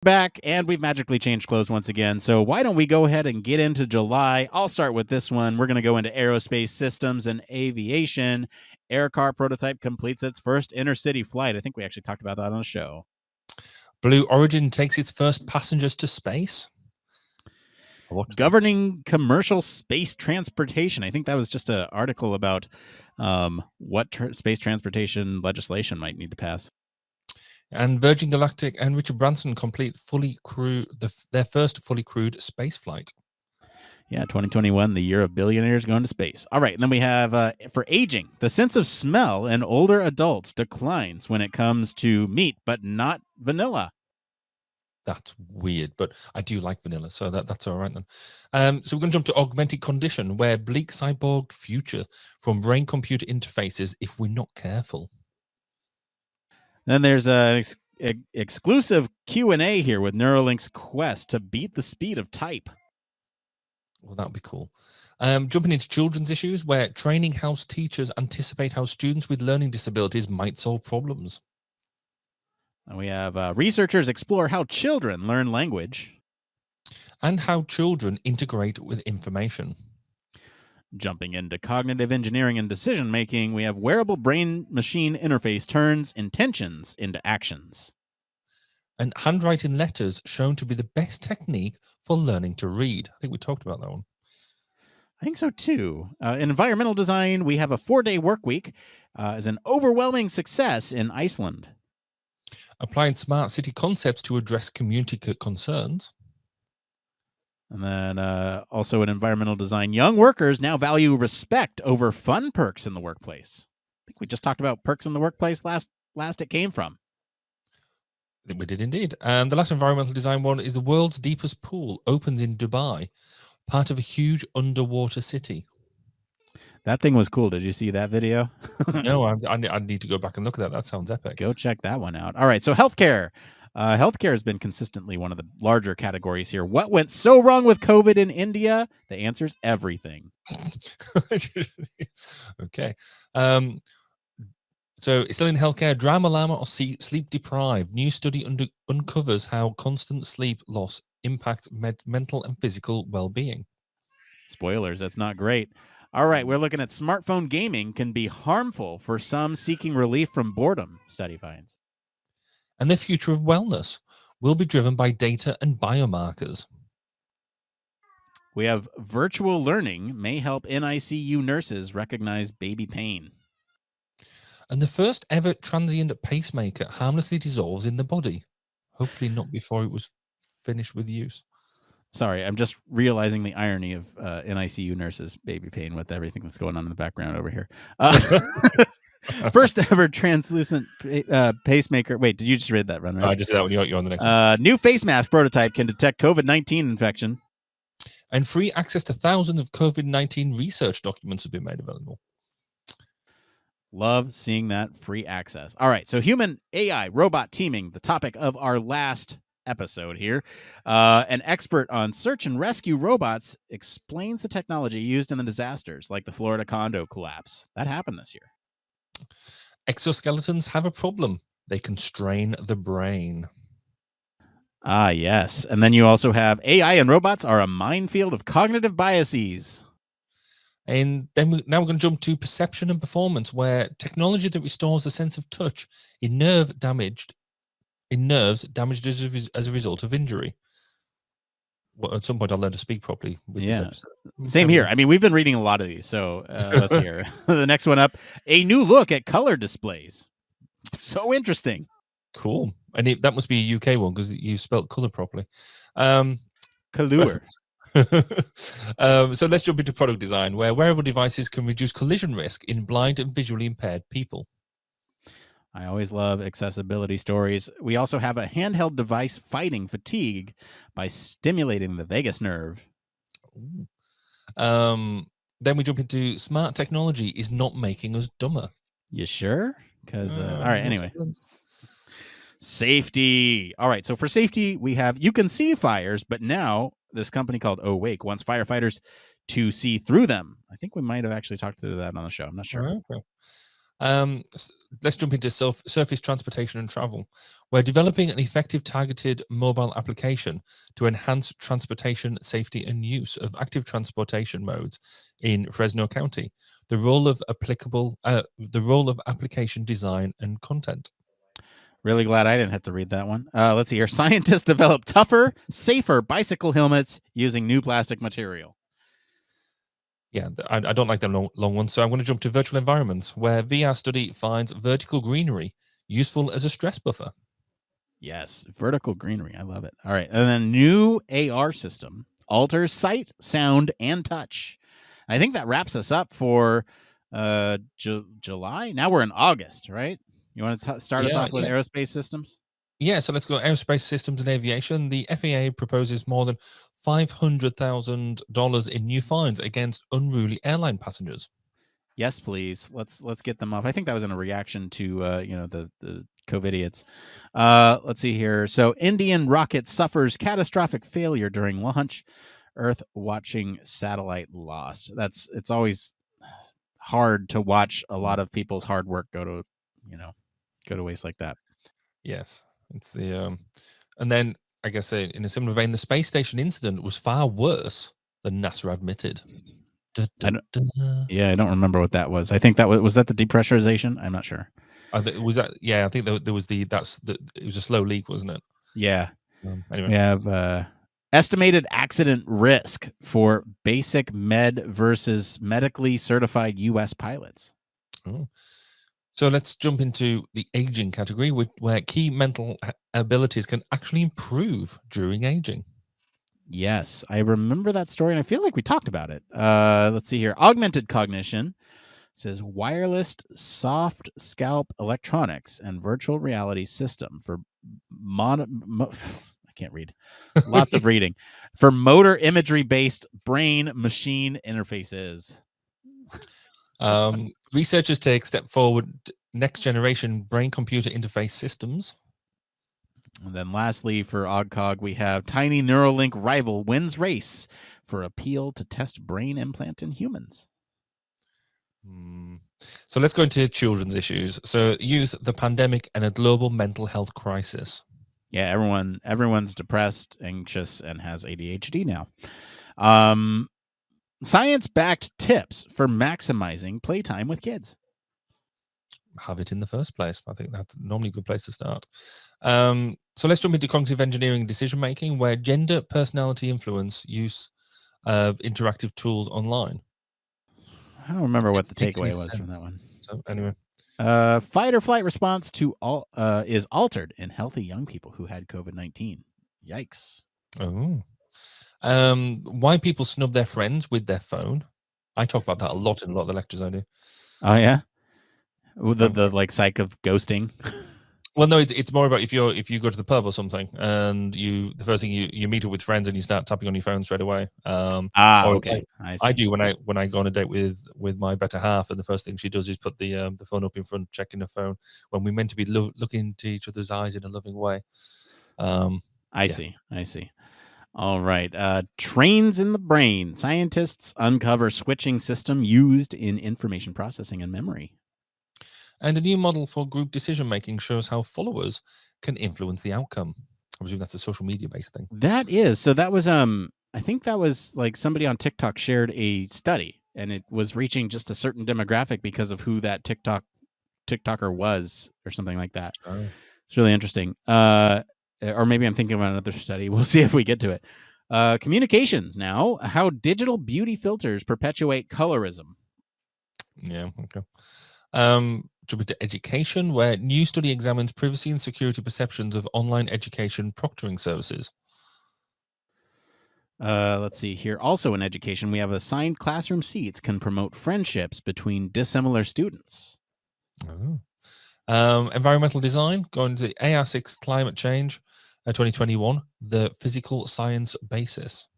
Back, and we've magically changed clothes once again. So why don't we go ahead and get into July? I'll start with this one. We're going to go into aerospace systems and aviation. Air car prototype completes its first intercity flight. I think we actually talked about that on the show. Blue Origin takes its first passengers to space. Governing commercial space transportation. I think that was just an article about what space transportation legislation might need to pass. And Virgin Galactic and Richard Branson complete their first fully crewed space flight. Yeah, 2021, the year of billionaires going to space. All right, and then we have, for aging, the sense of smell in older adults declines when it comes to meat, but not vanilla. That's weird, but I do like vanilla, so that's all right then. So we're going to jump to Augmented Cognition, where bleak cyborg future from brain-computer interfaces if we're not careful. Then there's an exclusive Q&A here with Neuralink's quest to beat the speed of type. Well, that'd be cool. Jumping into children's issues, where training house teachers anticipate how students with learning disabilities might solve problems. And we have researchers explore how children learn language. And how children integrate with information. Jumping into cognitive engineering and decision-making, we have wearable brain-machine interface turns intentions into actions. And handwriting letters shown to be the best technique for learning to read. I think we talked about that one. I think so too. In environmental design, we have a 4-day work week as an overwhelming success in Iceland. Applying smart city concepts to address community concerns. And then also in environmental design, young workers now value respect over fun perks in the workplace. I think we just talked about perks in the workplace last it came from. We did indeed. And the last environmental design one is the world's deepest pool opens in Dubai, part of a huge underwater city. That thing was cool. Did you see that video? No, I need to go back and look at that. That sounds epic. Go check that one out. All right, so healthcare. Healthcare has been consistently one of the larger categories here. What went so wrong with COVID in India? The answer is everything. Okay. So still in healthcare, drama llama or sleep deprived. New study uncovers how constant sleep loss impacts mental and physical well-being. Spoilers, that's not great. All right, we're looking at smartphone gaming can be harmful for some seeking relief from boredom, study finds. And the future of wellness will be driven by data and biomarkers. We have virtual learning may help NICU nurses recognize baby pain. And the first ever transient pacemaker harmlessly dissolves in the body. Hopefully not before it was finished with use. Sorry, I'm just realizing the irony of NICU nurses' baby pain with everything that's going on in the background over here. First ever translucent pacemaker. Wait, did you just read that, Run? Right? I just did that when you're on the next one. New face mask prototype can detect COVID-19 infection. And free access to thousands of COVID-19 research documents have been made available. Love seeing that free access. All right, so human AI robot teaming, the topic of our last episode here. An expert on search and rescue robots explains the technology used in the disasters like the Florida condo collapse. That happened this year. Exoskeletons have a problem. They constrain the brain. Ah, yes. And then you also have AI and robots are a minefield of cognitive biases. And then now we're going to jump to perception and performance, where technology that restores the sense of touch in nerves damaged as a result of injury. Well, at some point, I'll learn to speak properly with this episode. Same here. I mean, we've been reading a lot of these, so let's hear the next one up. A new look at color displays. So interesting. Cool. And that must be a UK one because you spelled color properly. Color. So let's jump into product design, where wearable devices can reduce collision risk in blind and visually impaired people. I always love accessibility stories. We also have a handheld device fighting fatigue by stimulating the vagus nerve. Then we jump into smart technology is not making us dumber. You sure? Because all right, anyway. Safety. All right, so for safety, we have you can see fires, but now this company called Awake wants firefighters to see through them. I think we might have actually talked to that on the show. I'm not sure. Okay. Let's jump into surface transportation and travel. We're developing an effective targeted mobile application to enhance transportation safety and use of active transportation modes in Fresno County. The role of application design and content. Really glad I didn't have to read that one. Let's see here. Scientists develop tougher, safer bicycle helmets using new plastic material. Yeah, I don't like them long ones. So I'm going to jump to virtual environments where VR study finds vertical greenery useful as a stress buffer. Yes, vertical greenery. I love it. All right. And then new AR system alters sight, sound, and touch. I think that wraps us up for July. Now we're in August, right? You want to start us off with aerospace systems? Yeah, so let's go aerospace systems and aviation. The FAA proposes more than $500,000 in new fines against unruly airline passengers. Yes, please. Let's get them off. I think that was in a reaction to the COVIDiots. Let's see here. So Indian rocket suffers catastrophic failure during launch. Earth watching satellite lost. It's always hard to watch a lot of people's hard work go to waste like that. Yes, it's the and then I guess in a similar vein, the space station incident was far worse than NASA admitted. Yeah, I don't remember what that was. I think that was that the depressurization. I'm not sure. Was that? Yeah, I think there was it was a slow leak, wasn't it? Yeah. Anyway, we have estimated accident risk for basic med versus medically certified U.S. pilots. Oh. So let's jump into the aging category, where key mental abilities can actually improve during aging. Yes, I remember that story, and I feel like we talked about it. Let's see here. Augmented Cognition says wireless soft scalp electronics and virtual reality system for I can't read. Lots of reading. For motor imagery based brain machine interfaces. Researchers take step forward next generation brain computer interface systems. And then lastly, for OgCog, we have tiny Neuralink rival wins race for appeal to test brain implant in humans. So let's go into children's issues. So youth, the pandemic, and a global mental health crisis. Yeah, everyone's depressed, anxious, and has ADHD now. Science-backed tips for maximizing playtime with kids. Have it in the first place. I think that's normally a good place to start. So let's jump into cognitive engineering and decision making, where gender, personality influence use of interactive tools online. I don't remember what the takeaway was from that one. So anyway, fight or flight response to is altered in healthy young people who had COVID-19. Yikes! Oh, why people snub their friends with their phone? I talk about that a lot in a lot of the lectures I do. Oh yeah, the like psych of ghosting. Well, no, it's more about if you go to the pub or something and the first thing you meet up with friends and you start tapping on your phone straight away. Okay. I do when I go on a date with my better half, and the first thing she does is put the phone up in front, checking her phone when we're meant to be looking into each other's eyes in a loving way. I see. All right. Trains in the brain. Scientists uncover switching system used in information processing and memory. And a new model for group decision making shows how followers can influence the outcome. I presume that's a social media based thing. That is. So that was I think that was like somebody on TikTok shared a study, and it was reaching just a certain demographic because of who that TikToker was or something like that. Oh. It's really interesting. Or maybe I'm thinking about another study. We'll see if we get to it. Communications now. How digital beauty filters perpetuate colorism. Yeah. Okay. Jump into education, where new study examines privacy and security perceptions of online education proctoring services. Let's see here. Also in education, we have assigned classroom seats can promote friendships between dissimilar students. Oh. Environmental design, going to the AR6 climate change 2021, the physical science basis.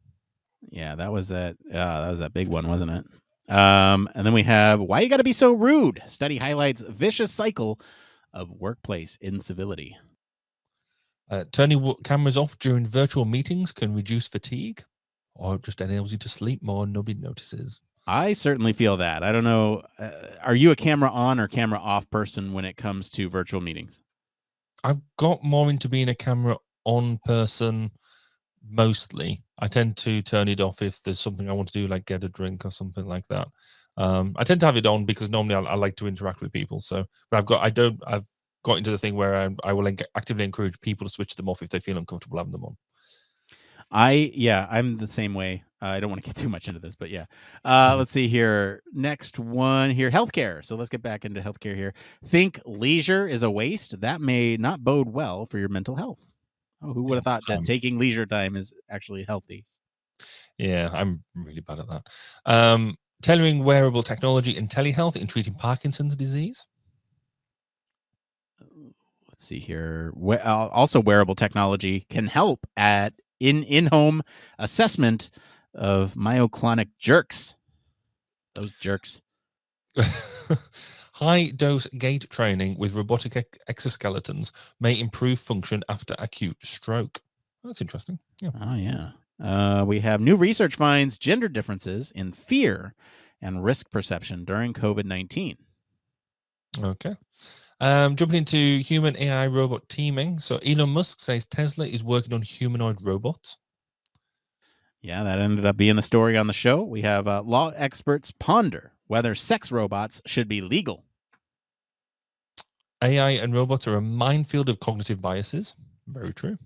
Yeah, that was that was that big one, wasn't it? And then we have why you got to be so rude. Study highlights vicious cycle of workplace incivility. Turning cameras off during virtual meetings can reduce fatigue, or just enables you to sleep more. Nobody notices. I certainly feel that. I don't know. Are you a camera on or camera off person when it comes to virtual meetings? I've got more into being a camera on person mostly. I tend to turn it off if there's something I want to do, like get a drink or something like that. I tend to have it on because normally I like to interact with people. So, but I've got into the thing where I will actively encourage people to switch them off if they feel uncomfortable having them on. I'm the same way. I don't want to get too much into this, but yeah. Let's see here. Next one here, healthcare. So let's get back into healthcare here. Think leisure is a waste. That may not bode well for your mental health. Oh, who would have thought that taking leisure time is actually healthy? Yeah, I'm really bad at that. Tailoring wearable technology and telehealth in treating Parkinson's disease. Let's see here. Also, wearable technology can help at in-home assessment of myoclonic jerks. Those jerks. High dose gait training with robotic exoskeletons may improve function after acute stroke. That's interesting. Yeah. Oh, yeah. We have new research finds gender differences in fear and risk perception during COVID-19. Okay. Jumping into human AI robot teaming. So Elon Musk says Tesla is working on humanoid robots. Yeah, that ended up being the story on the show. We have law experts ponder whether sex robots should be legal. AI and robots are a minefield of cognitive biases. Very true.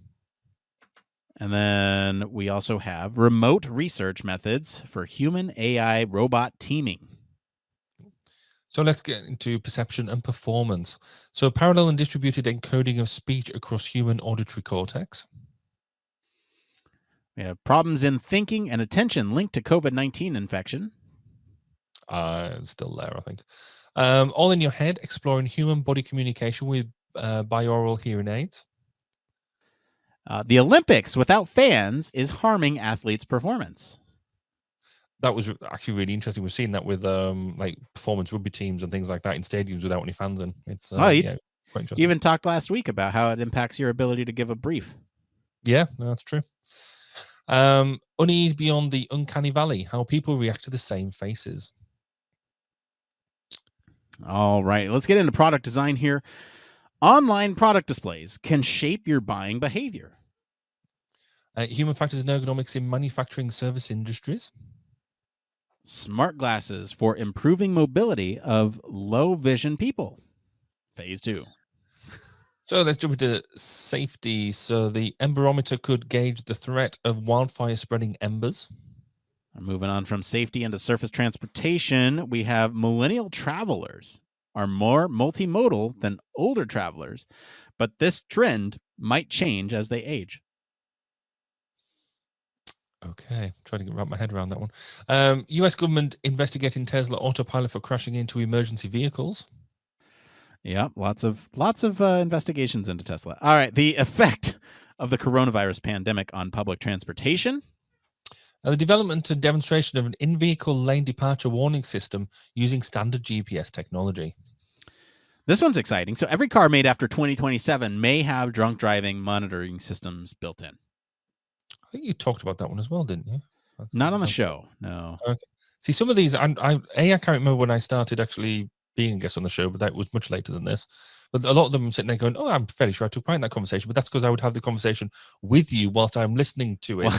And then we also have remote research methods for human AI robot teaming. So let's get into perception and performance. So parallel and distributed encoding of speech across human auditory cortex. We have problems in thinking and attention linked to COVID-19 infection. Still there, I think. All in your head, exploring human body communication with binaural hearing aids. The Olympics without fans is harming athletes' performance. That was actually really interesting. We've seen that with like performance rugby teams and things like that in stadiums without any fans in. It's you yeah, quite interesting. even talked last week about how it impacts your ability to give a brief. Yeah, no, that's true. Unease beyond the uncanny valley, how people react to the same faces. All right, let's get into product design here. Online product displays can shape your buying behavior. Human factors and ergonomics in manufacturing service industries. Smart glasses for improving mobility of low vision people. Phase 2. So let's jump into safety. So the emberometer could gauge the threat of wildfire spreading embers. Moving on from safety into surface transportation, we have millennial travelers are more multimodal than older travelers, but this trend might change as they age. Okay, trying to wrap my head around that one. US government investigating Tesla Autopilot for crashing into emergency vehicles. Yeah, lots of investigations into Tesla. All right, the effect of the coronavirus pandemic on public transportation. The development and demonstration of an in-vehicle lane departure warning system using standard GPS technology. This one's exciting. So every car made after 2027 may have drunk driving monitoring systems built in. I think you talked about that one as well, didn't you? Not on the show, no. Okay. See, some of these, I can't remember when I started actually being a guest on the show, but that was much later than this. But a lot of them I'm sitting there going, "Oh, I'm fairly sure I took part in that conversation," but that's because I would have the conversation with you whilst I'm listening to it.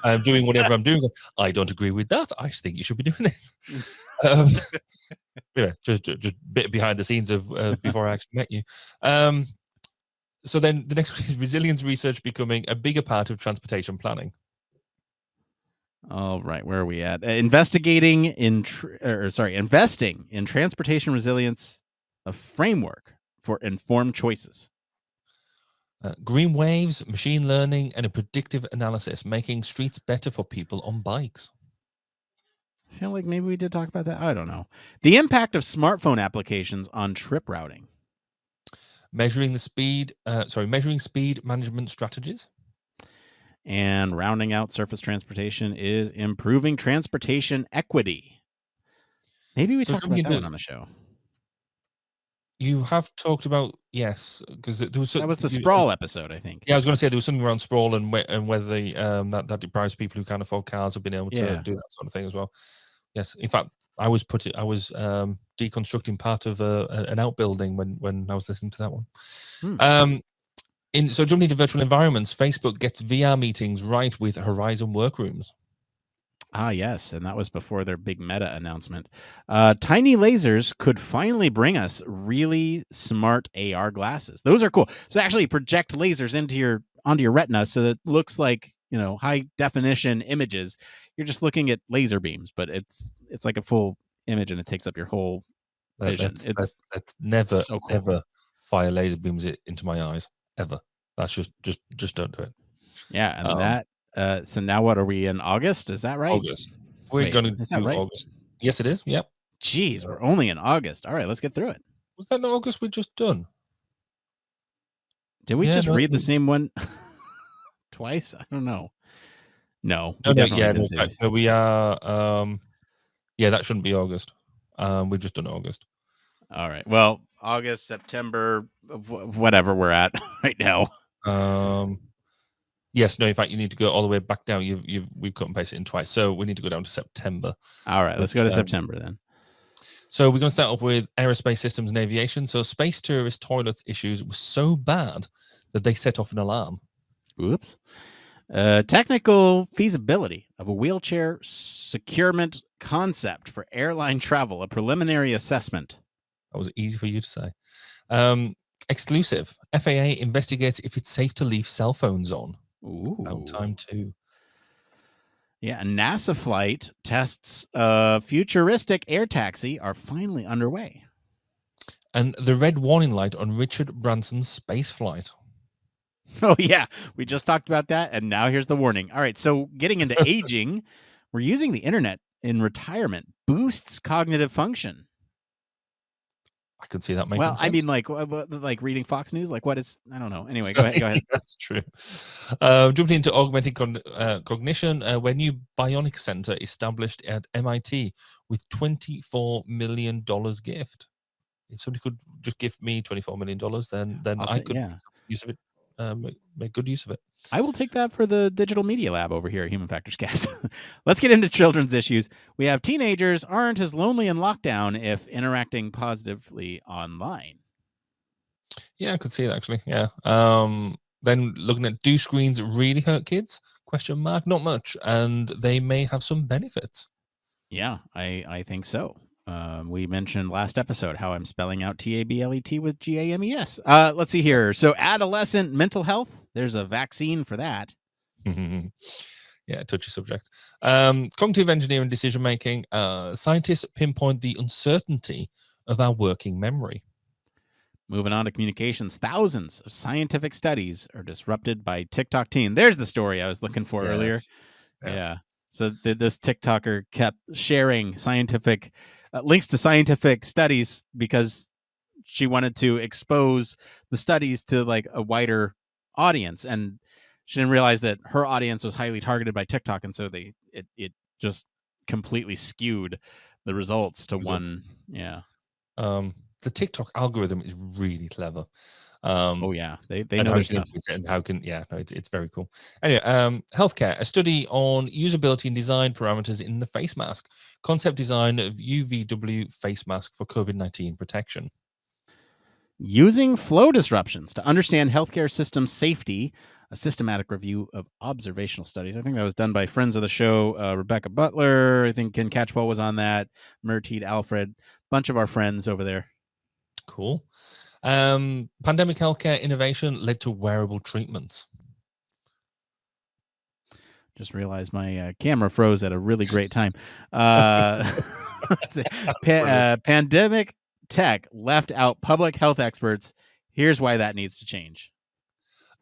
I'm doing whatever I'm doing. I don't agree with that. I think you should be doing this. Yeah, just a bit behind the scenes of before I actually met you. So then the next one is resilience research becoming a bigger part of transportation planning. All right, where are we at? Investing in transportation resilience, a framework for informed choices. Green waves, machine learning, and a predictive analysis, making streets better for people on bikes. I feel like maybe we did talk about that. I don't know. The impact of smartphone applications on trip routing. Measuring speed management strategies. And rounding out surface transportation is improving transportation equity. Maybe we talked about that one on the show. You have talked about, yes, because that was the sprawl episode, I think. Yeah, I was going to say there was something around sprawl and whether that deprives people who can't afford cars of being able to do that sort of thing as well. Yes. In fact, I was deconstructing part of an outbuilding when I was listening to that one. So jumping into virtual environments, Facebook gets VR meetings right with Horizon Workrooms. Ah, yes, and that was before their big Meta announcement. Tiny lasers could finally bring us really smart AR glasses. Those are cool. So they actually project lasers onto your retina, so that it looks like high definition images. You're just looking at laser beams, but it's like a full image, and it takes up your whole vision. Let's It's so cool. never fire laser beams into my eyes ever. That's just don't do it. Yeah, and that. So now what are we in August? Is that right? August. We're Wait, going to is that do right? August. Yes, it is. Yep. Jeez, we're only in August. All right, let's get through it. Was that not August we just done? Did we just read the same one twice? I don't know. No, we definitely didn't. No, we are. Yeah, that shouldn't be August. We've just done August. All right. Well, August, September, whatever we're at right now. Yes. No. In fact, you need to go all the way back down. We've cut and pasted in twice, so we need to go down to September. All right. Let's go to September then. So we're going to start off with aerospace systems and aviation. So space tourist toilet issues were so bad that they set off an alarm. Oops. Technical feasibility of a wheelchair securement concept for airline travel, a preliminary assessment. That was easy for you to say. Exclusive. FAA investigates if it's safe to leave cell phones on. Ooh. About time too. Yeah, a NASA flight tests futuristic air taxi are finally underway. And the red warning light on Richard Branson's space flight. Oh, yeah. We just talked about that, and now here's the warning. All right, so getting into aging, we're using the internet in retirement boosts cognitive function. I can see that making sense. I mean, like reading Fox News, like what is, I don't know. Anyway, go ahead. That's true. Jumping into augmented cognition, where new bionic center established at MIT with $24 million gift. If somebody could just give me $24 million, then I could make use of it. Make good use of it. I will take that for the digital media lab over here at Human Factors Cast. Let's get into children's issues. We have teenagers aren't as lonely in lockdown if interacting positively online. Yeah, I could see that actually. Yeah. Then looking at, do screens really hurt kids? Question mark. Not much, and they may have some benefits. Yeah, I think so. We mentioned last episode how I'm spelling out TABLET with GAMES. Let's see here. So adolescent mental health, there's a vaccine for that. Yeah, touchy subject. Cognitive engineering decision making. Scientists pinpoint the uncertainty of our working memory. Moving on to communications, thousands of scientific studies are disrupted by TikTok teen. There's the story I was looking for earlier. Yeah. So this TikToker kept sharing scientific links to scientific studies because she wanted to expose the studies to like a wider audience, and she didn't realize that her audience was highly targeted by TikTok, and so it just completely skewed the results to one. Yeah. The TikTok algorithm is really clever. Oh yeah, they know their stuff. And how can it's very cool. Anyway, healthcare, a study on usability and design parameters in the face mask, concept design of UVW face mask for COVID-19 protection. Using flow disruptions to understand healthcare system safety, a systematic review of observational studies. I think that was done by friends of the show, Rebecca Butler. I think Ken Catchpole was on that. Murteed Alfred, bunch of our friends over there. Cool. Pandemic healthcare innovation led to wearable treatments. Just realized my camera froze at a really great time. Pandemic tech left out public health experts. Here's why that needs to change.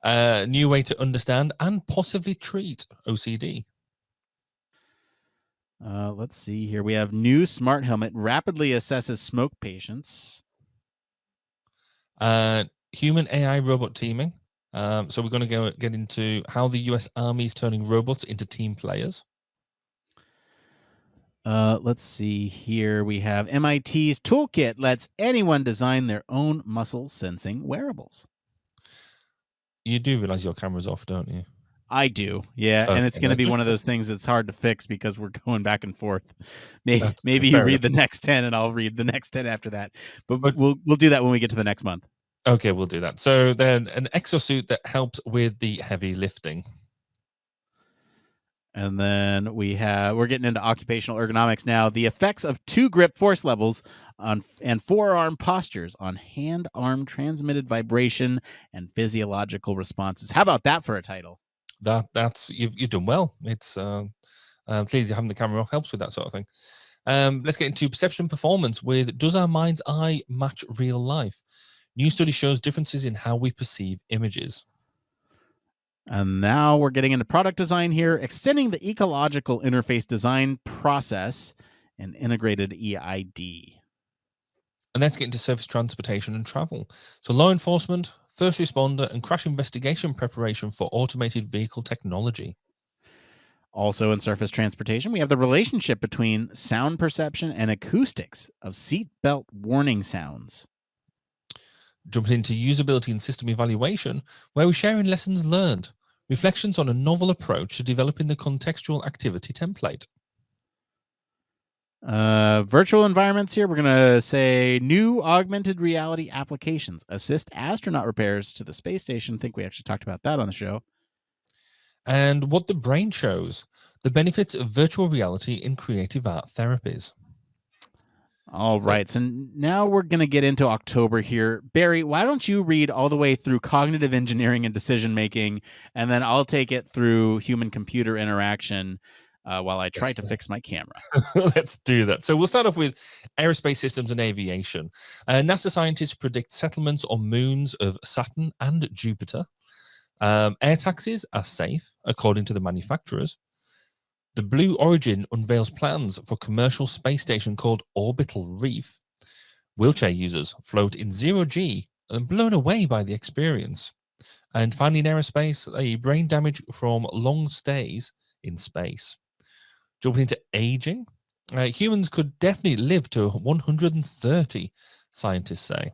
New way to understand and possibly treat OCD. Let's see here. We have new smart helmet rapidly assesses smoke patients. Human AI robot teaming. So we're going to get into how the US Army is turning robots into team players. Let's see here. We have MIT's toolkit lets anyone design their own muscle sensing wearables. You do realize your camera's off, don't you? I do, yeah, and it's Okay, going to no, be one of just those things that's hard to fix because we're going back and forth. Maybe, that's maybe you fair read enough. the next 10 and I'll read the next 10 after that. But But we'll do that when we get to the next month. okay, we'll do that. So then an exosuit that helps with the heavy lifting. And then we're getting into occupational ergonomics now. The effects of 2 grip force levels on and forearm postures on hand-arm transmitted vibration and physiological responses. How about that for a title? That's you've done well. It's clearly having the camera off helps with that sort of thing. Let's get into perception performance with does our mind's eye match real life? New study shows differences in how we perceive images. And now we're getting into product design here, extending the ecological interface design process and integrated EID. And let's get into surface transportation and travel. So law enforcement, first responder, and crash investigation preparation for automated vehicle technology. Also in surface transportation, we have the relationship between sound perception and acoustics of seatbelt warning sounds. Jumping into usability and system evaluation, where we're sharing lessons learned, reflections on a novel approach to developing the contextual activity template. Virtual environments here, we're going to say new augmented reality applications assist astronaut repairs to the space station. I think we actually talked about that on the show. And what the brain shows, the benefits of virtual reality in creative art therapies. All right. So now we're going to get into October here. Barry, why don't you read all the way through cognitive engineering and decision making, and then I'll take it through human computer interaction while I try to fix my camera. Let's do that. So we'll start off with aerospace systems and aviation. NASA scientists predict settlements on moons of Saturn and Jupiter. Air taxis are safe, according to the manufacturers. The Blue Origin unveils plans for commercial space station called Orbital Reef. Wheelchair users float in zero G and blown away by the experience. And finally, in aerospace, a brain damage from long stays in space. Jumping into aging, humans could definitely live to 130, scientists say.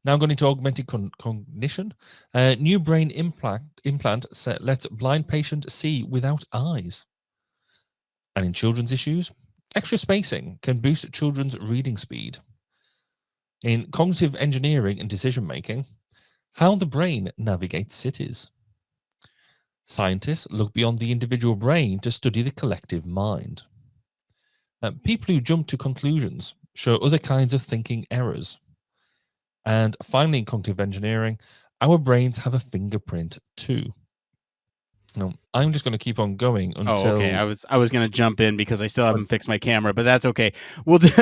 Now going into augmented cognition, new brain implant lets blind patient see without eyes. And in children's issues, extra spacing can boost children's reading speed. In cognitive engineering and decision making, how the brain navigates cities. Scientists look beyond the individual brain to study the collective mind. People who jump to conclusions show other kinds of thinking errors. And finally, in cognitive engineering, our brains have a fingerprint too. Now, I'm just going to keep on going until. Oh, okay. I was going to jump in because I still haven't fixed my camera, but that's okay.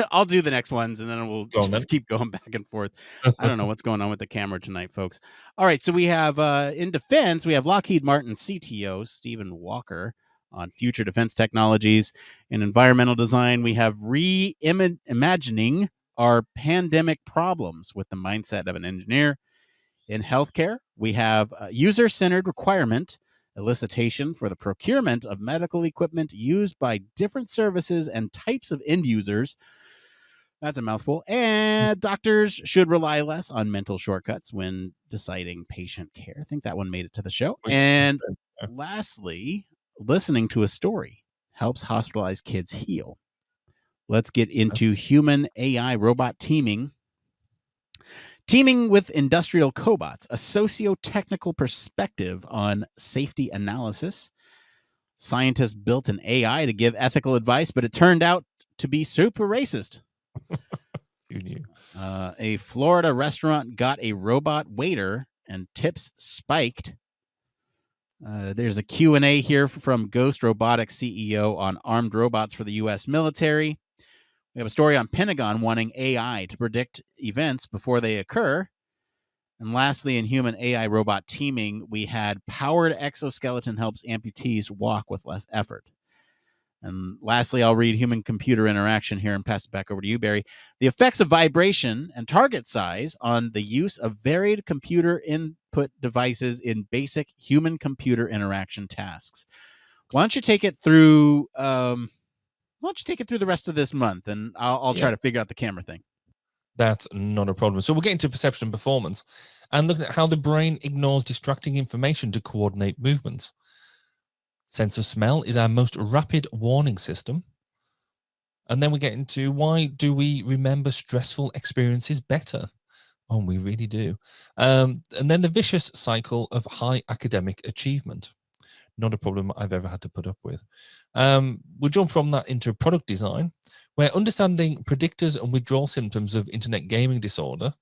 I'll do the next ones, and then we'll just keep going back and forth. I don't know what's going on with the camera tonight, folks. All right, so we have in defense, we have Lockheed Martin CTO Stephen Walker on future defense technologies. In environmental design, we have reimagining our pandemic problems with the mindset of an engineer. In healthcare, we have user-centered requirement elicitation for the procurement of medical equipment used by different services and types of end users. That's a mouthful. And doctors should rely less on mental shortcuts when deciding patient care. I think that one made it to the show. And lastly, listening to a story helps hospitalized kids heal. Let's get into human AI robot teaming. Teaming with industrial cobots, a socio-technical perspective on safety analysis. Scientists built an AI to give ethical advice, but it turned out to be super racist. Who knew? A Florida restaurant got a robot waiter and tips spiked. There's a Q&A here from Ghost Robotics CEO on armed robots for the U.S. military. We have a story on Pentagon wanting AI to predict events before they occur. And lastly, in human AI robot teaming, we had powered exoskeleton helps amputees walk with less effort. And lastly, I'll read human computer interaction here and pass it back over to you, Barry. The effects of vibration and target size on the use of varied computer input devices in basic human computer interaction tasks. Why don't you take it through the rest of this month, and I'll try to figure out the camera thing. That's not a problem. So we'll get into perception and performance and looking at how the brain ignores distracting information to coordinate movements. Sense of smell is our most rapid warning system. And then we get into why do we remember stressful experiences better? Oh, we really do. And then the vicious cycle of high academic achievement. Not a problem I've ever had to put up with. We'll jump from that into product design, where understanding predictors and withdrawal symptoms of internet gaming disorder.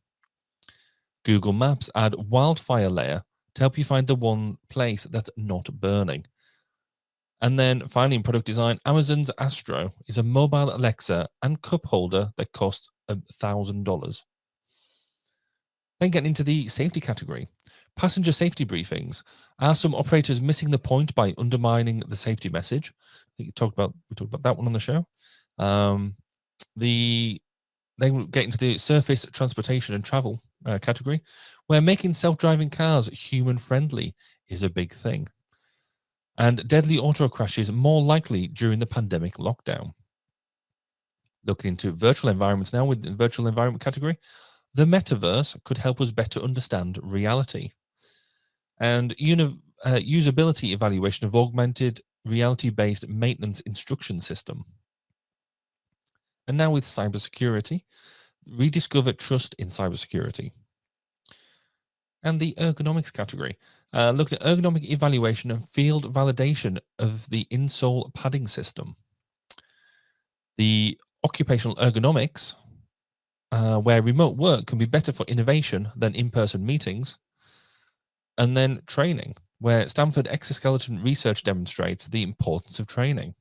Google Maps add wildfire layer to help you find the one place that's not burning. And then finally, in product design, Amazon's Astro is a mobile Alexa and cup holder that costs $1,000. Then getting into the safety category. Passenger safety briefings. Are some operators missing the point by undermining the safety message? We talked about that one on the show. Then we get into the surface transportation and travel category, where making self-driving cars human-friendly is a big thing. And deadly auto crashes more likely during the pandemic lockdown. Looking into virtual environments now with the virtual environment category, the metaverse could help us better understand reality. And usability evaluation of augmented reality-based maintenance instruction system. And now with cybersecurity, rediscover trust in cybersecurity. And the ergonomics category, look at ergonomic evaluation and field validation of the insole padding system. The occupational ergonomics, where remote work can be better for innovation than in-person meetings. And then training, where Stanford exoskeleton research demonstrates the importance of training.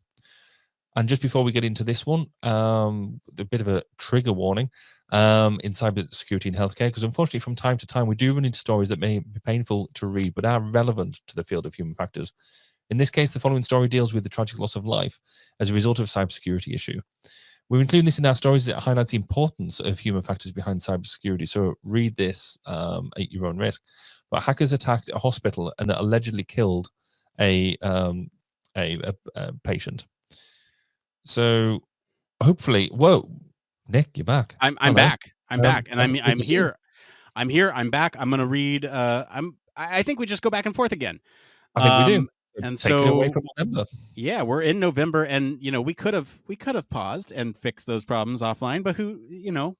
And just before we get into this one, a bit of a trigger warning in cybersecurity and healthcare, because unfortunately from time to time we do run into stories that may be painful to read, but are relevant to the field of human factors. In this case, the following story deals with the tragic loss of life as a result of a cybersecurity issue. We're including this in our stories as it highlights the importance of human factors behind cybersecurity, so read this at your own risk. But hackers attacked a hospital and allegedly killed a patient. So hopefully, whoa, Nick, you're back. I'm Hello. back. I'm back, and that's good I'm to see. here. I'm here. I'm back. I'm going to read. I think we just go back and forth again. I think we do. And Take it away so from November. yeah, we're in November, and we could have paused and fixed those problems offline, but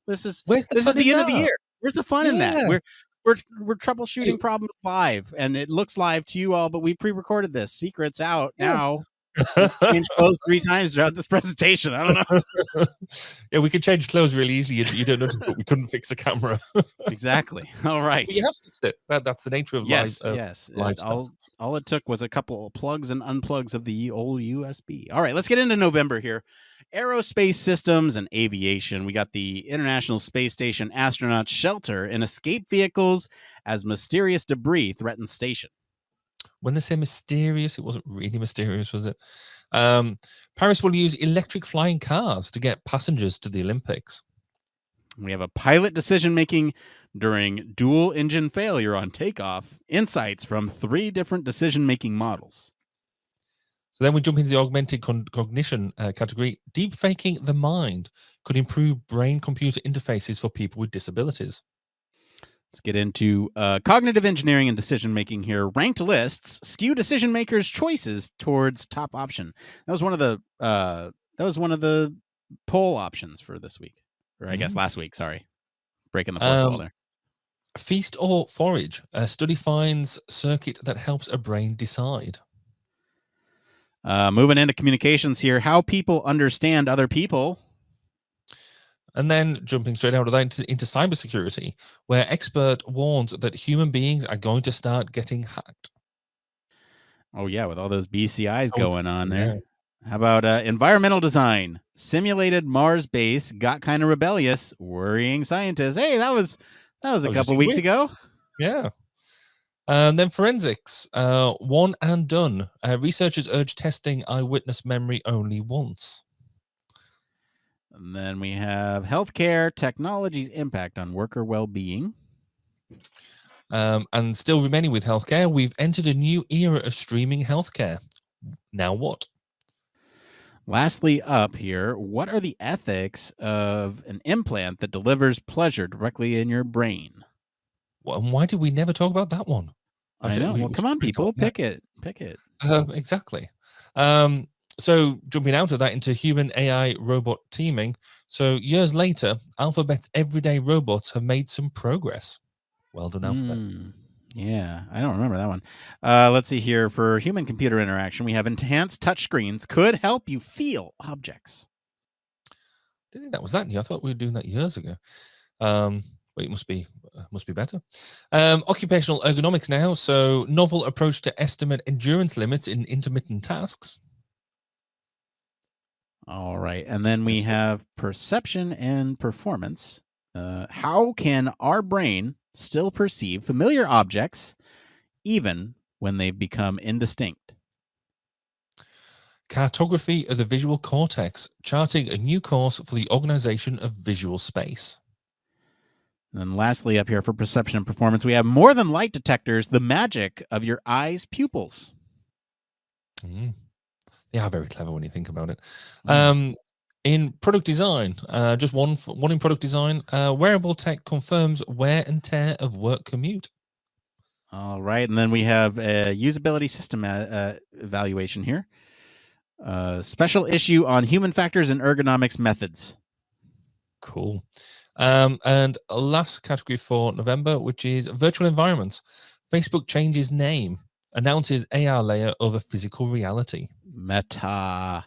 this is Where's the this is fun in the end of the that? year. Where's the fun in that? Yeah. We're troubleshooting problems live, and it looks live to you all, but we pre-recorded this. Secret's out now. Change clothes 3 times throughout this presentation. I don't know. Yeah, we could change clothes really easily. You don't notice, but we couldn't fix the camera. Exactly. All right. But you have fixed it. That's the nature of Yes. live stuff. All it took was a couple of plugs and unplugs of the old USB. All right, let's get into November here. Aerospace systems and aviation. We got the International Space Station astronauts shelter in escape vehicles as mysterious debris threatens station. When they say mysterious, it wasn't really mysterious, was it? Paris will use electric flying cars to get passengers to the Olympics. We have a pilot decision making during dual engine failure on takeoff. Insights from 3 different decision making models. So then we jump into the augmented cognition category. Deep faking the mind could improve brain-computer interfaces for people with disabilities. Let's get into cognitive engineering and decision making here. Ranked lists skew decision makers' choices towards top option. That was one of the poll options for this week, or I guess last week. Sorry, breaking the fourth wall there. Feast or forage? A study finds circuit that helps a brain decide. Moving into communications here, how people understand other people. And then jumping straight out of that into cybersecurity, where expert warns that human beings are going to start getting hacked. Oh, yeah, with all those BCIs going on there. How about environmental design? Simulated Mars base got kind of rebellious, worrying scientists. Hey, that was a couple of weeks ago. Yeah. And then forensics, one and done. Researchers urge testing eyewitness memory only once. And then we have healthcare technology's impact on worker well-being. And still remaining with healthcare, we've entered a new era of streaming healthcare. Now what? Lastly, up here, what are the ethics of an implant that delivers pleasure directly in your brain? Well, and why did we never talk about that one? I know. Well, We come should on, probably talk people, about pick it. Pick it. that. Exactly. So jumping out of that into human AI robot teaming. So years later, Alphabet's everyday robots have made some progress. Well done, Alphabet. Yeah, I don't remember that one. Let's see here. For human computer interaction, we have enhanced touchscreens could help you feel objects. Didn't think that was that new. I thought we were doing that years ago. But it must be better. Occupational ergonomics now. So novel approach to estimate endurance limits in intermittent tasks. All right. And then we Yes, have perception and performance. How can our brain still perceive familiar objects even when they've become indistinct? Cartography of the visual cortex, charting a new course for the organization of visual space. And then lastly, up here for perception and performance, we have more than light detectors, the magic of your eye's pupils. They are very clever when you think about it. Mm. In product design, just one in product design, wearable tech confirms wear and tear of work commute. All right. And then we have a usability system evaluation here. Special issue on human factors and ergonomics methods. Cool. And a last category for November, which is virtual environments. Facebook changes name, announces AR layer over physical reality. Meta.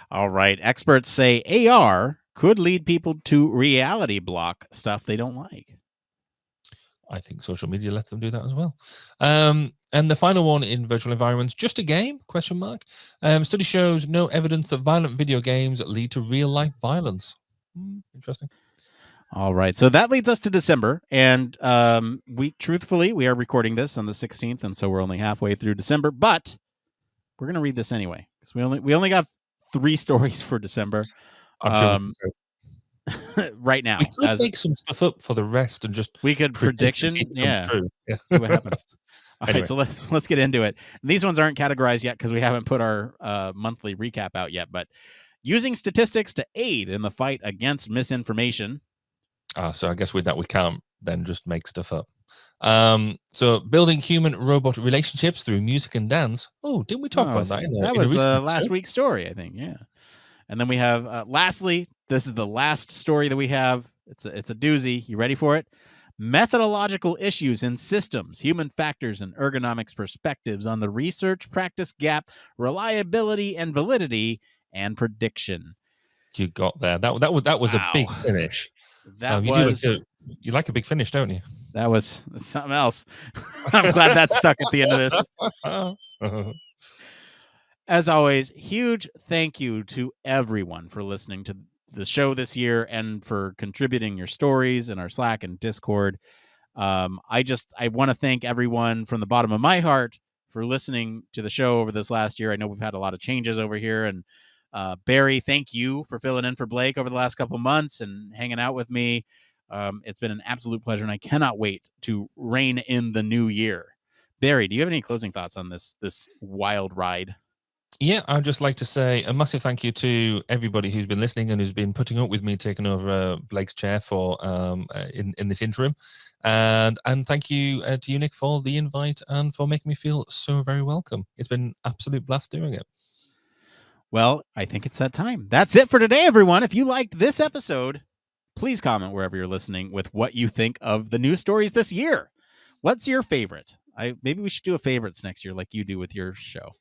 All right. Experts say AR could lead people to reality block stuff they don't like. I think social media lets them do that as well. And the final one in virtual environments, just a game? Question mark. Study shows no evidence that violent video games lead to real life violence. Interesting. All right. So that leads us to December. And we are recording this on the 16th. And so we're only halfway through December, but we're going to read this anyway. Because we only got 3 stories for December. I'm sure we can right now. We could make some stuff up for the rest and just we could predict and prediction. see if it comes true. Yeah. See what happens. All Anyway. right, so let's get into it. And these ones aren't categorized yet because we haven't put our monthly recap out yet. But using statistics to aid in the fight against misinformation. So I guess with that we can't then just make stuff up. So building human-robot relationships through music and dance. Oh, didn't we talk about that? That was last week's story, I think. Yeah. And then we have, lastly, this is the last story that we have. It's a doozy. You ready for it? Methodological issues in systems, human factors, and ergonomics perspectives on the research practice gap, reliability and validity, and prediction. You got there. That was a big finish. You like a big finish, don't you? That was something else. I'm glad that stuck at the end of this. As always, huge thank you to everyone for listening to the show this year and for contributing your stories in our Slack and Discord. I want to thank everyone from the bottom of my heart for listening to the show over this last year. I know we've had a lot of changes over here, and Barry, thank you for filling in for Blake over the last couple months and hanging out with me. It's been an absolute pleasure, and I cannot wait to reign in the new year. Barry, do you have any closing thoughts on this wild ride? Yeah, I'd just like to say a massive thank you to everybody who's been listening and who's been putting up with me taking over Blake's chair for in this interim, and thank you to you, Nick, for the invite and for making me feel so very welcome. It's been an absolute blast doing it. Well, I think it's that time. That's it for today, everyone. If you liked this episode, please comment wherever you're listening with what you think of the news stories this year. What's your favorite? Maybe we should do a favorites next year, like you do with your show.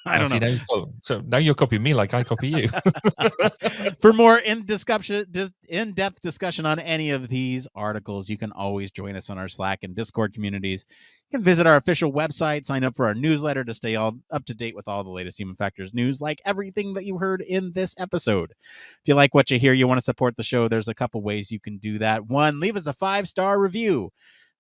I don't know. So now you're copying me like I copy you. For more in-depth discussion on any of these articles, you can always join us on our Slack and Discord communities. You can visit our official website, sign up for our newsletter to stay all up to date with all the latest human factors news, like everything that you heard in this episode. If you like what you hear, you want to support the show, there's a couple ways you can do that. 1, leave us a 5-star review.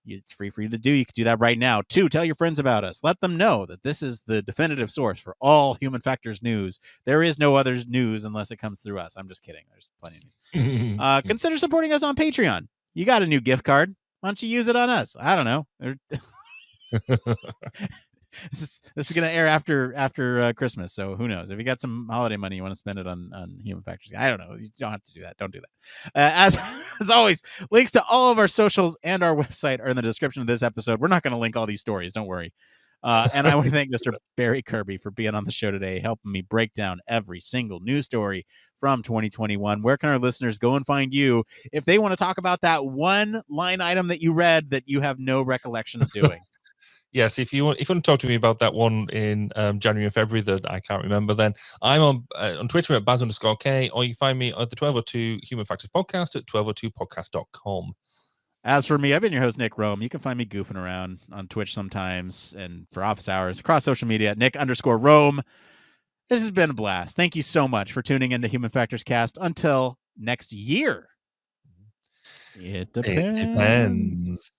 It's free for you to do. You can do that right now. 2, tell your friends about us. Let them know that this is the definitive source for all human factors news. There is no other news unless it comes through us. I'm just kidding. There's plenty of news. Consider supporting us on Patreon. You got a new gift card. Why don't you use it on us? I don't know. This is going to air after Christmas, so who knows? If you got some holiday money, you want to spend it on Human Factors. I don't know. You don't have to do that. Don't do that. As always, links to all of our socials and our website are in the description of this episode. We're not going to link all these stories. Don't worry. And I want to thank Mr. Barry Kirby for being on the show today, helping me break down every single news story from 2021. Where can our listeners go and find you if they want to talk about that one line item that you read that you have no recollection of doing? Yes, if you want to talk to me about that one in January and February that I can't remember, then I'm on Twitter at Baz_K, or you find me at the 1202 Human Factors Podcast at 1202podcast.com. As for me, I've been your host, Nick Roome. You can find me goofing around on Twitch sometimes and for office hours across social media at Nick_Roome. This has been a blast. Thank you so much for tuning into Human Factors Cast. Until next year. It depends.